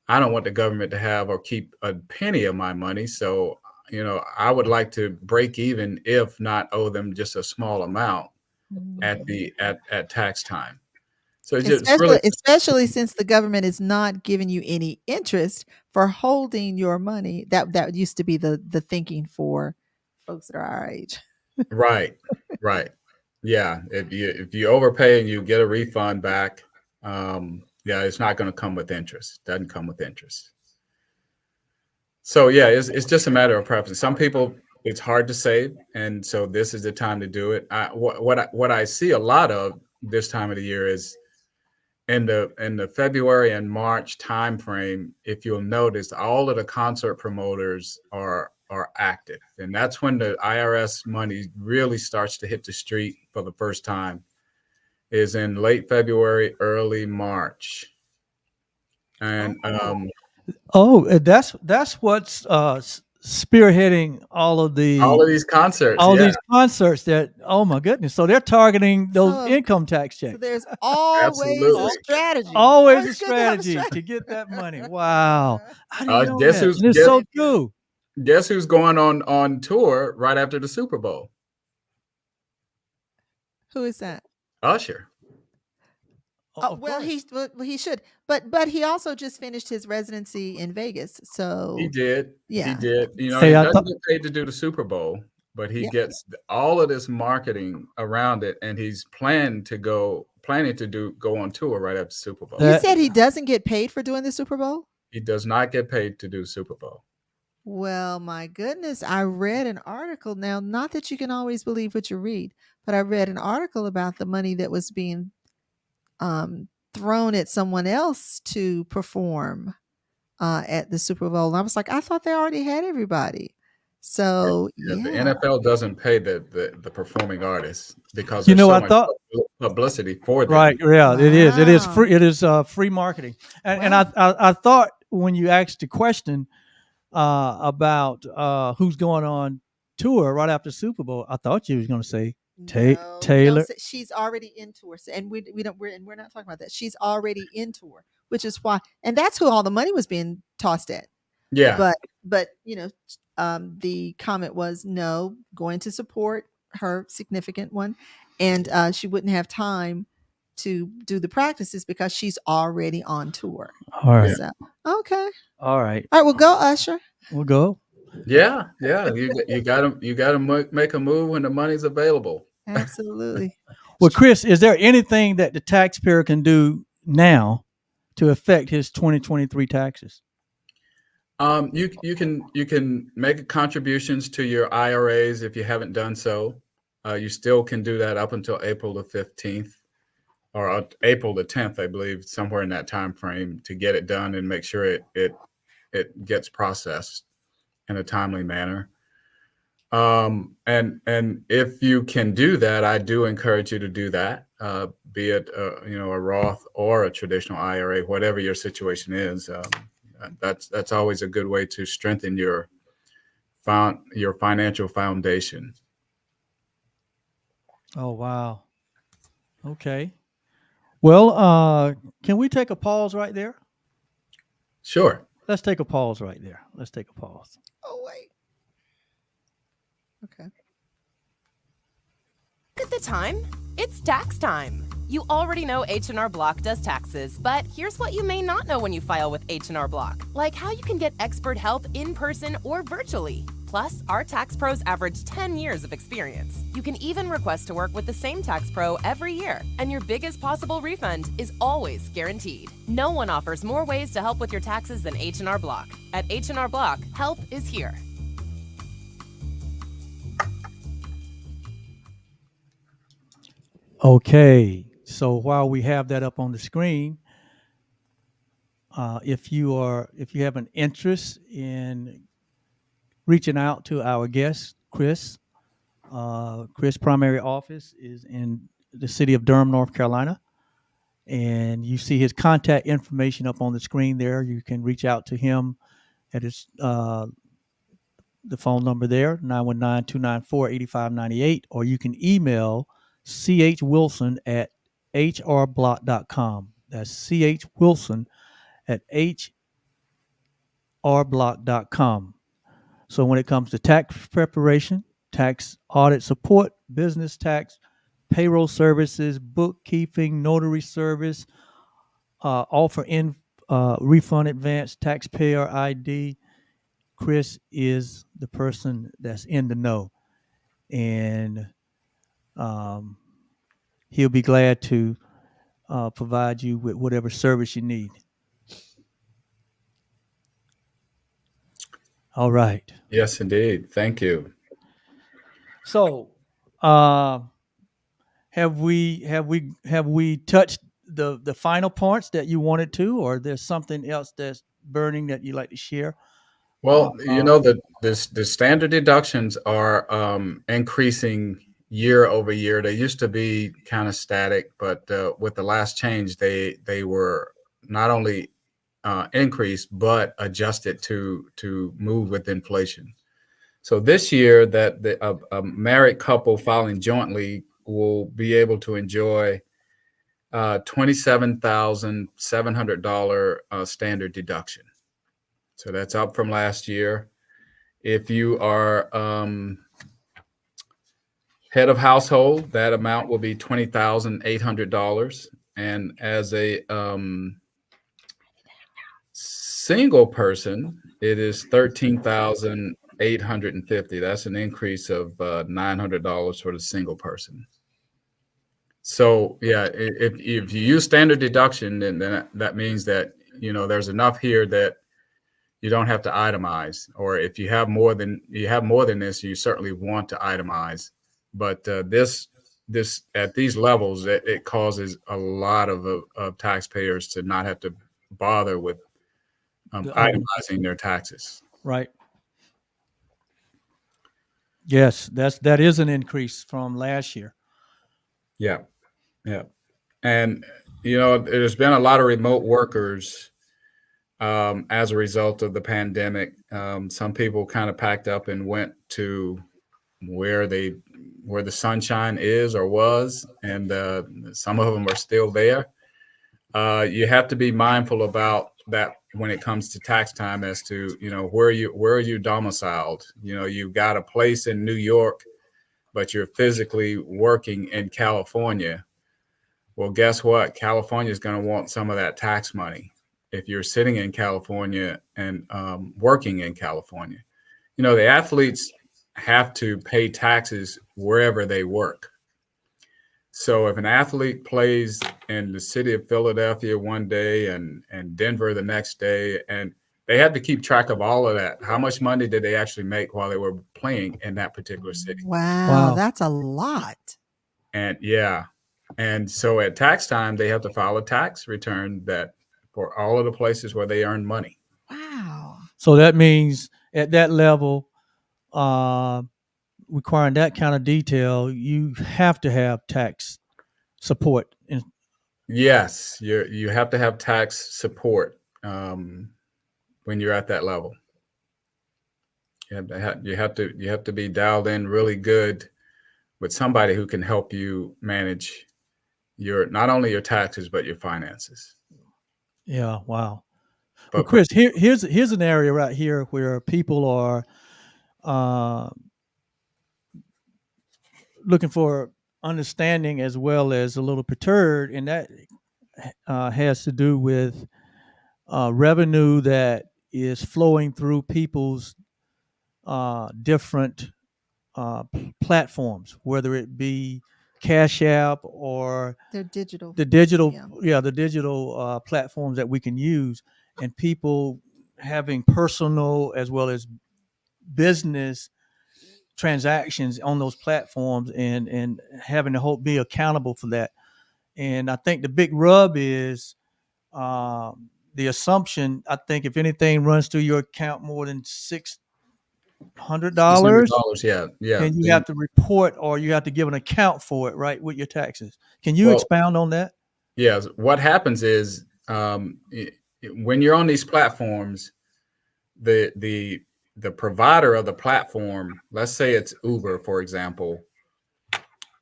I don't want the government to have or keep a penny of my money. So, I would like to break even, if not owe them just a small amount at tax time. So especially since the government is not giving you any interest for holding your money. That used to be the thinking for folks that are our age. Right. Yeah. If you overpay and you get a refund back, yeah, it's not going to come with interest. Doesn't come with interest. So yeah, it's just a matter of preference. Some people, it's hard to save, and so this is the time to do it. What I see a lot of this time of the year is in the February and March timeframe. If you'll notice, all of the concert promoters are active, and that's when the IRS money really starts to hit the street for the first time. Is in late February, early March, and that's what's spearheading all of these concerts. These concerts that, oh my goodness! So they're targeting those income tax checks. So there's always a strategy. Always a strategy to get that money. Wow! I didn't know that. It's so true. Guess who's going on tour right after the Super Bowl? Who is that? Usher. Well, he should, but he also just finished his residency in Vegas, so he did. Yeah, he did. He doesn't get paid to do the Super Bowl, but he gets all of this marketing around it, and he's planning to go on tour right after Super Bowl. You said he doesn't get paid for doing the Super Bowl? He does not get paid to do Super Bowl. Well, my goodness, I read an article. Now, not that you can always believe what you read, but I read an article about the money that was being thrown at someone else to perform at the Super Bowl. And I was like, I thought they already had everybody. So the NFL doesn't pay the performing artists because I thought publicity for them. Right? Yeah, wow. It is free. It is free marketing. And I thought when you asked the question about who's going on tour right after Super Bowl, I thought you was going to say Taylor. No, she's already in tour, and we're not talking about that. She's already in tour, which is why, and that's who all the money was being tossed at. Yeah, but the comment was no, going to support her significant one, and she wouldn't have time to do the practices because she's already on tour. All right. So, okay. All right. All right. We'll go, Usher. We'll go. Yeah. You gotta make a move when the money's available. Absolutely. Well, Chris, is there anything that the taxpayer can do now to affect his 2023 taxes? You can make contributions to your IRAs if you haven't done so. You still can do that up until April the 15th or April the 10th, I believe, somewhere in that time frame to get it done and make sure it gets processed in a timely manner. And if you can do that, I do encourage you to do that, be it a Roth or a traditional IRA, whatever your situation is. That's always a good way to strengthen your financial foundation. Oh, wow. Okay. Well, can we take a pause right there? Sure. Let's take a pause right there. Let's take a pause. Oh, wait. Okay. Look at the time. It's tax time. You already know H&R Block does taxes, but here's what you may not know when you file with H&R Block, like how you can get expert help in person or virtually. Plus, our tax pros average 10 years of experience. You can even request to work with the same tax pro every year, and your biggest possible refund is always guaranteed. No one offers more ways to help with your taxes than H&R Block. At H&R Block, help is here. Okay. So while we have that up on the screen, if you have an interest in reaching out to our guest, Chris, Chris' primary office is in the city of Durham, North Carolina. And you see his contact information up on the screen there. You can reach out to him at his the phone number there, 919-294-8598, or you can email chwilson at hrblock.com. That's chwilson at hrblock.com. So when it comes to tax preparation, tax audit support, business tax, payroll services, bookkeeping, notary service, offer in refund advance, taxpayer ID, Chris is the person that's in the know, and he'll be glad to provide you with whatever service you need. All right. Yes, indeed. Thank you. So, have we touched the final points that you wanted to, or there's something else that's burning that you'd like to share? Well, the standard deductions are increasing year over year. They used to be kind of static, but with the last change, they were not only increased but adjusted to move with inflation. So this year, that a married couple filing jointly will be able to enjoy $27,700 standard deduction. So that's up from last year. If you are head of household, that amount will be $20,800, and as a single person, it is $13,850. That's an increase of $900 for the single person. So yeah, if you use standard deduction, then that means that there's enough here that you don't have to itemize, or if you have more than this, you certainly want to itemize. But this at these levels, it causes a lot of taxpayers to not have to bother with itemizing their taxes. Right. Yes, that is an increase from last year. Yeah, yeah, and there's been a lot of remote workers as a result of the pandemic. Some people kind of packed up and went to where the sunshine is or was, and some of them are still there. You have to be mindful about that when it comes to tax time, as to where are you domiciled. You've got a place in New York, but you're physically working in California. Well, guess what? California is going to want some of that tax money if you're sitting in California and working in California. The athletes have to pay taxes wherever they work. So if an athlete plays in the city of Philadelphia one day and Denver the next day, and they had to keep track of all of that. How much money did they actually make while they were playing in that particular city? Wow, that's a lot. And yeah. And so at tax time, they have to file a tax return that for all of the places where they earn money. Wow. So that means at that level, requiring that kind of detail, you have to have tax support. Yes, you have to have tax support when you're at that level. You have to be dialed in really good with somebody who can help you manage your not only your taxes but your finances. Yeah, wow. Well, But Chris, here's an area right here where people are looking for understanding as well as a little perturbed, and that has to do with revenue that is flowing through people's different platforms, whether it be Cash App or They're digital. the digital, Yeah. the digital platforms that we can use, and people having personal as well as business transactions on those platforms, and having to be accountable for that. And I think the big rub is the assumption. I think if anything runs through your account more than $600, $600, yeah. then you have to report, or you have to give an account for it, right, with your taxes. Can you expound on that? Yeah. What happens is when you're on these platforms, the provider of the platform, let's say it's Uber, for example,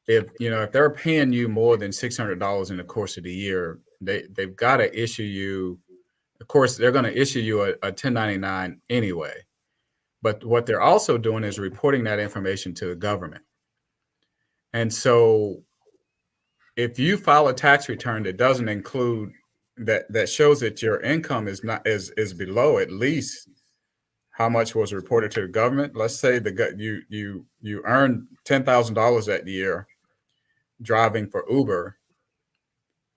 if they're paying you more than $600 in the course of the year, they've got to issue you. Of course, they're going to issue you a 1099 anyway. But what they're also doing is reporting that information to the government. And so if you file a tax return that doesn't include that shows that your income is not is below at least how much was reported to the government. Let's say you earned $10,000 that year driving for Uber,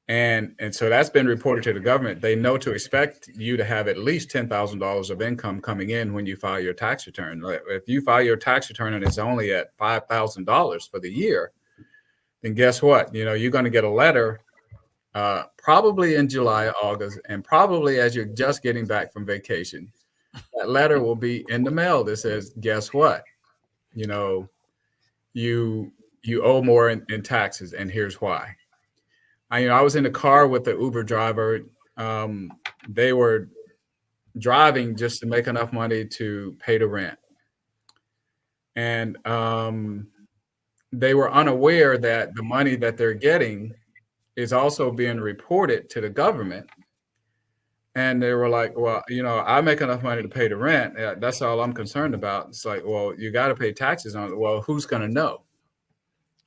and so that's been reported to the government. They know to expect you to have at least $10,000 of income coming in when you file your tax return. If you file your tax return and it's only at $5,000 for the year, then guess what? You're going to get a letter probably in July, August, and probably as you're just getting back from vacation. That letter will be in the mail that says, guess what? You owe more in taxes, and here's why. I was in the car with the Uber driver. They were driving just to make enough money to pay the rent. And they were unaware that the money that they're getting is also being reported to the government. And they were like, well, I make enough money to pay the rent. That's all I'm concerned about. It's like, well, you got to pay taxes on it. Well, who's going to know?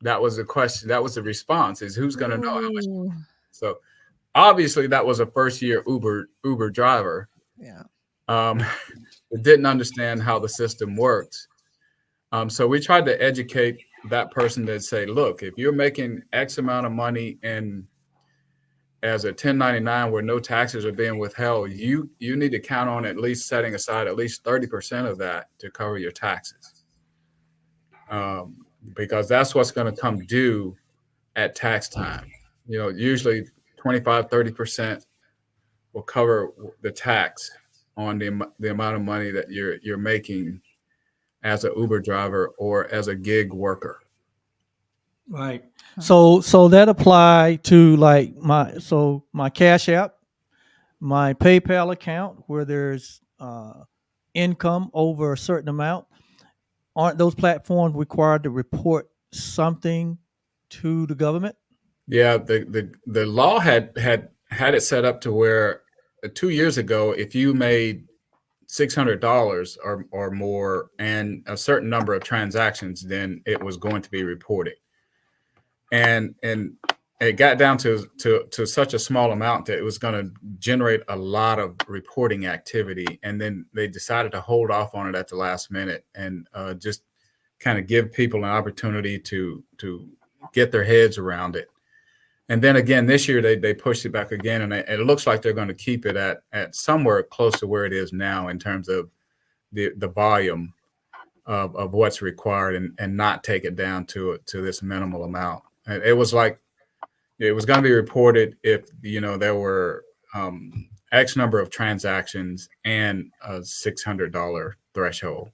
That was the question. That was the response, is who's going to know how much? So obviously that was a first year Uber driver. Yeah. That didn't understand how the system works. So we tried to educate that person that say, look, if you're making X amount of money as a 1099 where no taxes are being withheld, you need to count on at least setting aside at least 30% of that to cover your taxes. Because that's what's going to come due at tax time. Usually 25, 30% will cover the tax on the amount of money that you're making as an Uber driver or as a gig worker. Right. So that apply to like my Cash App, my PayPal account, where there's income over a certain amount. Aren't those platforms required to report something to the government? Yeah, the law had it set up to where 2 years ago, if you made $600 or more and a certain number of transactions, then it was going to be reported. And it got down to such a small amount that it was going to generate a lot of reporting activity. And then they decided to hold off on it at the last minute and just kind of give people an opportunity to get their heads around it. And then again, this year they pushed it back again, and it looks like they're going to keep it at somewhere close to where it is now in terms of the volume of what's required, and not take it down to this minimal amount. And it was like it was going to be reported if there were X number of transactions and a $600 threshold.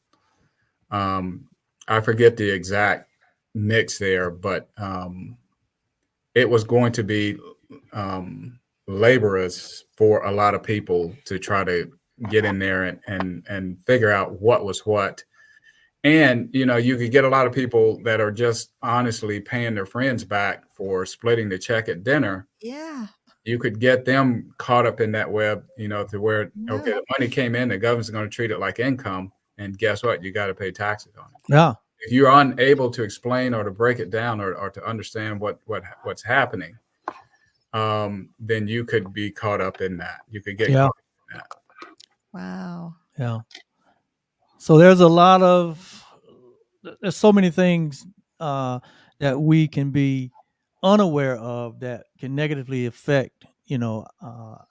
I forget the exact mix there, but it was going to be laborious for a lot of people to try to get in there and figure out what was what. And you could get a lot of people that are just honestly paying their friends back for splitting the check at dinner. Yeah. You could get them caught up in that web, to where okay, the money came in, the government's going to treat it like income, and guess what? You got to pay taxes on it. Yeah. If you're unable to explain or to break it down or to understand what's happening, then you could be caught up in that. You could get caught up in that. Wow. Yeah. So there's so many things that we can be unaware of that can negatively affect,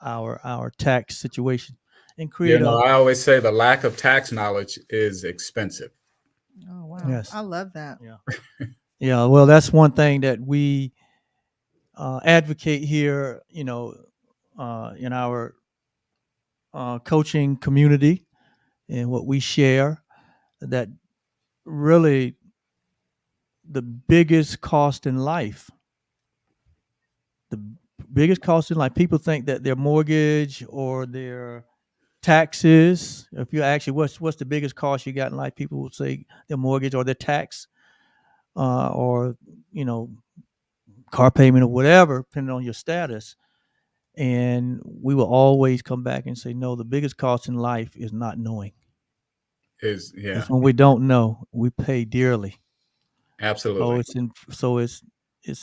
our tax situation and create I always say the lack of tax knowledge is expensive. Oh, wow. Yes. I love that. Yeah. Yeah. Well, that's one thing that we advocate here, in our coaching community and what we share, that really the biggest cost in life, people think that their mortgage or their taxes, if you actually what's the biggest cost you got in life, people will say their mortgage or their tax, or car payment or whatever, depending on your status. And we will always come back and say, no, the biggest cost in life is not knowing. It's when we don't know, we pay dearly. Absolutely. So it's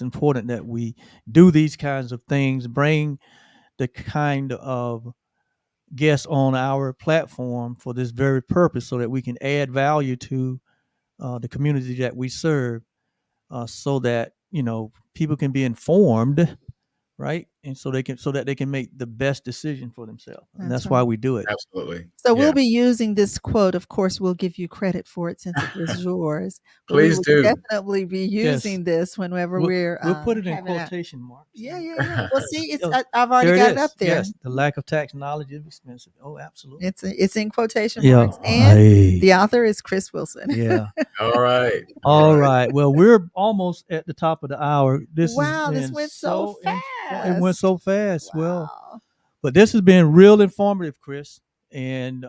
important that we do these kinds of things, bring the kind of guests on our platform for this very purpose, so that we can add value to the community that we serve, so that people can be informed, right? And so that they can make the best decision for themselves. And that's why we do it. Absolutely. So we'll be using this quote. Of course, we'll give you credit for it since it was yours. But Please we will do. definitely be using this whenever we'll put it in quotation marks. Yeah. Well, see, I've already got it up there. Yes, the lack of tax knowledge is expensive. Oh, absolutely. It's in quotation marks, and the author is Chris Wilson. Yeah. All right. All right. Well, we're almost at the top of the hour. This went so fast. It went so fast. Wow. Well, but this has been real informative, Chris, and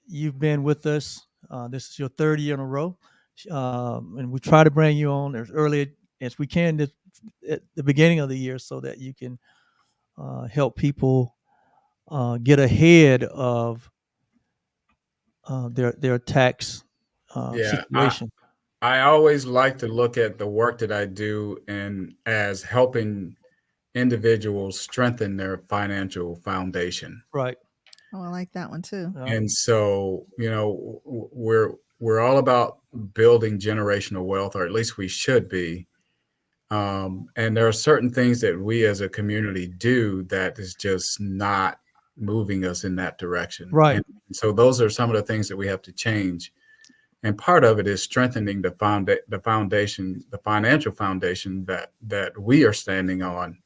you've been with us. This is your third year in a row, and we try to bring you on as early as we can at the beginning of the year, so that you can help people get ahead of their tax situation. I always like to look at the work that I do and as helping individuals strengthen their financial foundation. Right. Oh, I like that one too. And so, we're all about building generational wealth, or at least we should be. And there are certain things that we as a community do that is just not moving us in that direction. Right. And so those are some of the things that we have to change. And part of it is strengthening the foundation, the financial foundation that we are standing on,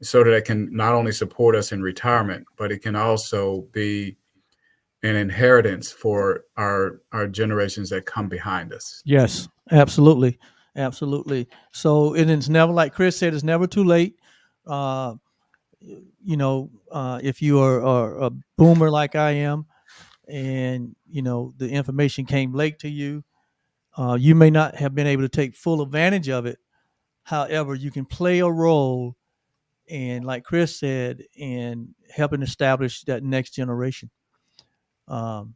so that it can not only support us in retirement, but it can also be an inheritance for our generations that come behind us. Yes, absolutely. Absolutely. So it's never, like Chris said, it's never too late. If you are a boomer like I am, and the information came late to you, you may not have been able to take full advantage of it. However, you can play a role, and like Chris said, in helping establish that next generation. And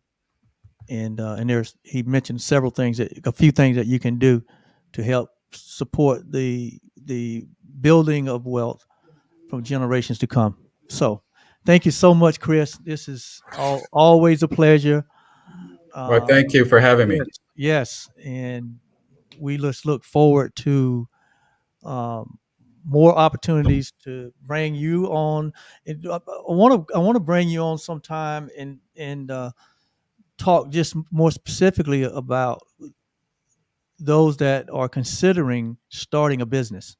he mentioned a few things that you can do to help support the building of wealth from generations to come. So thank you so much, Chris. This is always a pleasure. Well, thank you for having me. Yes. And we just look forward to more opportunities to bring you on. And I want to bring you on sometime and talk just more specifically about those that are considering starting a business.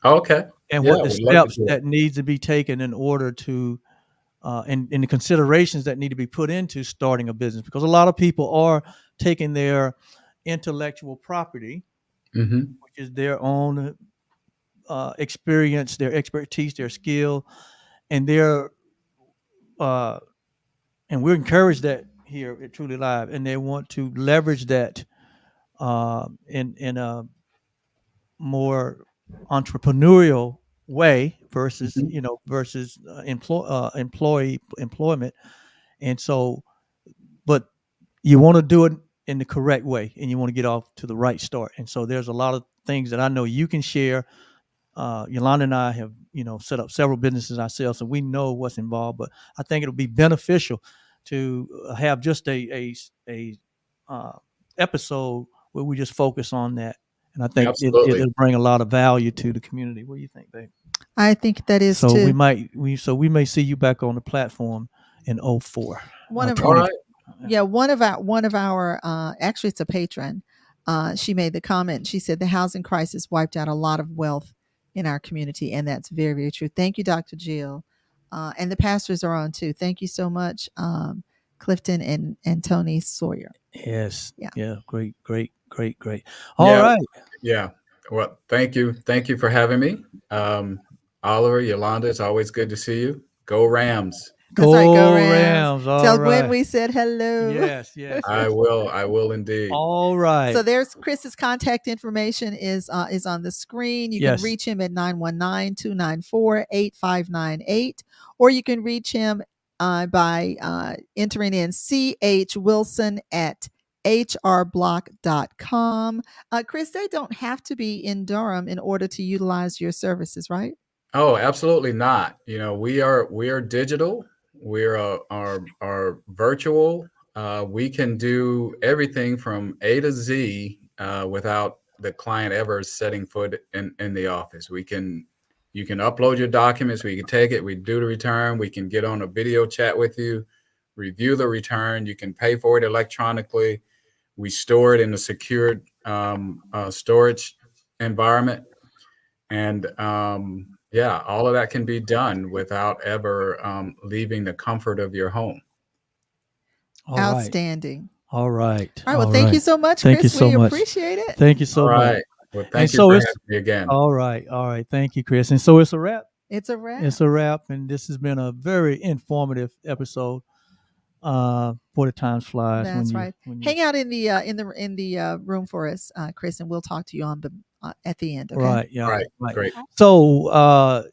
Okay. And Yeah, what the we'd love to steps do it. that needs to be taken in order to and the considerations that need to be put into starting a business, because a lot of people are taking their intellectual property, Mm-hmm. which is their own experience, their expertise, their skill, and their uh, and we're encouraged that here at Truly Live, and they want to leverage that in a more entrepreneurial way versus Mm-hmm. employment. And so, but you want to do it in the correct way, and you want to get off to the right start. And so there's a lot of things that I know you can share. Yolanda and I have, set up several businesses ourselves, so we know what's involved. But I think it'll be beneficial to have just a uh, episode where we just focus on that, and I think Absolutely. it'll bring a lot of value to the community. What do you think, babe? I think that is So too. we may see you back on the platform in 04. One of All right. one of our actually it's a patron. She made the comment. She said the housing crisis wiped out a lot of wealth in our community, and that's very, very true. Thank you, Dr. Jill, and the pastors are on too. Thank you so much, Clifton and Tony Sawyer. Yes. Yeah. Yeah. Great. All Yeah. right. Yeah. Well, thank you. Thank you for having me. Oliver, Yolanda, it's always good to see you. Go Rams. That's right. Go Rams. Rams. All Tell right. Gwen we said hello. Yes. I will indeed. All right. So there's Chris's contact information is on the screen. You Yes. can reach him at 919-294-8598, or you can reach him by entering in chwilson at hrblock.com. Chris, they don't have to be in Durham in order to utilize your services, right? Oh, absolutely not. We are digital. We're are virtual. We can do everything from A to Z without the client ever setting foot in the office. You can upload your documents. We can take it. We do the return. We can get on a video chat with you, review the return. You can pay for it electronically. We store it in a secured storage environment, and yeah, all of that can be done without ever leaving the comfort of your home. All Outstanding. Right. All right. All right. Well, thank you so much, Thank Chris. You so we much. appreciate it. Thank you so All much. right. Well, thank you for having me again. All right. Thank you, Chris. And so it's a wrap. It's a wrap. And this has been a very informative episode. For the time flies. That's right. Hang out in the room for us, Chris, and we'll talk to you on the at the end. Okay. Right. Yeah. Right. Great. So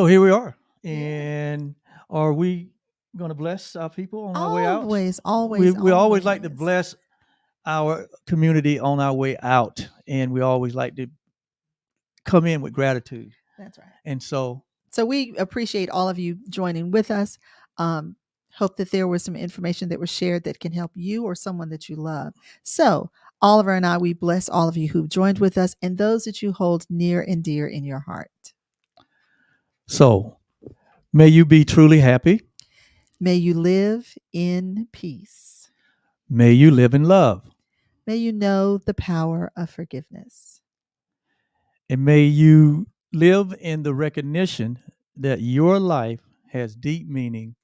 here we are, and are we going to bless our people on our way out? Always. We always like to bless our community on our way out, and we always like to come in with gratitude. That's right. And so we appreciate all of you joining with us. Hope that there was some information that was shared that can help you or someone that you love. So Oliver and I, we bless all of you who've joined with us and those that you hold near and dear in your heart. So may you be truly happy. May you live in peace. May you live in love. May you know the power of forgiveness. And may you live in the recognition that your life has deep meaning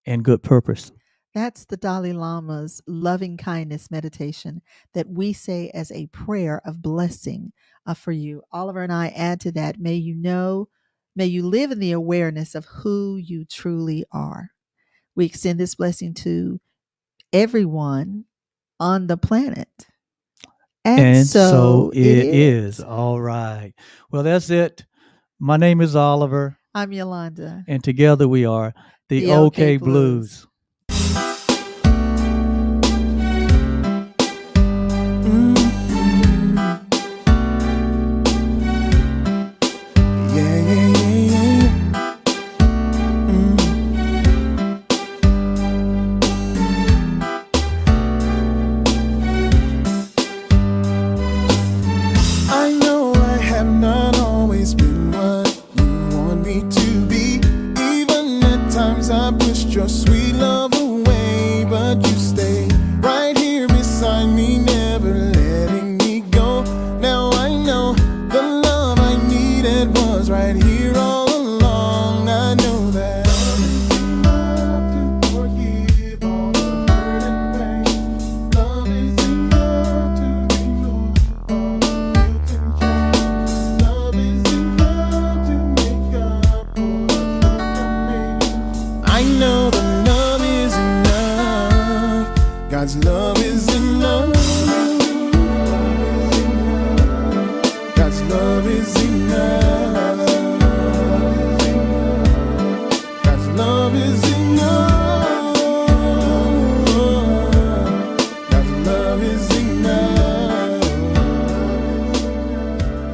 and good purpose. That's the Dalai Lama's loving kindness meditation that we say as a prayer of blessing for you. Oliver and I add to that, may you live in the awareness of who you truly are. We extend this blessing to everyone on the planet. And so it is. All right. Well, that's it. My name is Oliver. I'm Yolanda. And together we are the OK Blues. know the love is enough. God's love is